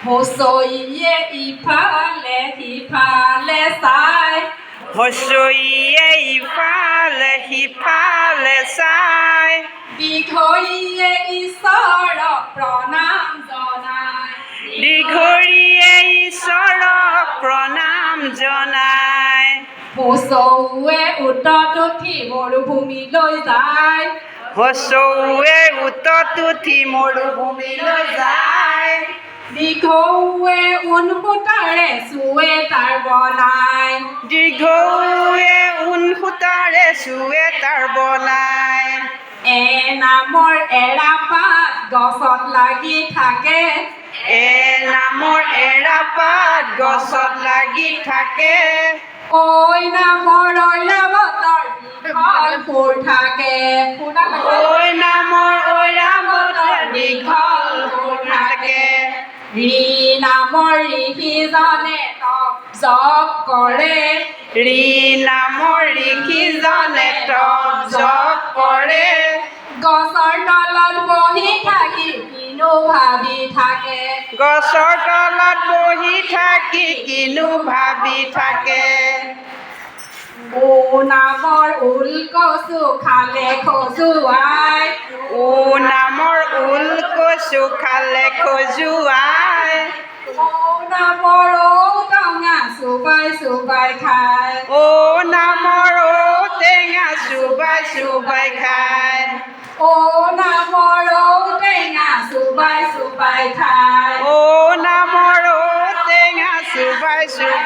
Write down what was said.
হচৈয়ে ইফালে চাই হচৈয়ে ইফালে সিফালে চাই দীঘলীয়ে ঈশ্বৰক প্ৰণাম জনাই দীঘলীয়ে ঈশ্বৰক প্ৰণাম জনাই হচৌৱে উটত উঠি মৰুভূমিলৈ যায় হচৌৱে উটত উঠি মৰুভূমিলৈ যায় দীঘৌৱে ঊণ সূতাৰে চুৱেটাৰ বনাই দীঘৌৱে ঊণ সূতাৰে চুৱেটাৰ বনাই নামৰ এৰাপাত গছত লাগি থাকে নামৰ এৰাপাত গছত লাগি থাকে ঐ নামৰ ঐৰাৱতৰ দীঘল সুৰ থাকে ঐ নামৰ ঐৰাৱতৰ দীঘল সুৰ থাকে ঋ নামৰ ঋষিজনে তপ জপ কৰে ঋ নামৰ ঋষিজনে তপ জপ কৰে গছৰ তলত বহি থাকি কিনো ভাবি থাকে গছৰ তলত বহি থাকি কিনো ভাবি থাকে ও নামৰ ওলকচু খালে খজুৱাই ও নামৰ ওলকচু খালে খজুৱাই ও নামৰ ঔটেঙা চোবাই চোবাই খায় ও নামৰ ঔটেঙা চোবাই চোবাই খায় ও নামৰ ঔটেঙা চোবাই চোবাই খায় ও নামৰ ঔটেঙা চোবাই চোবাই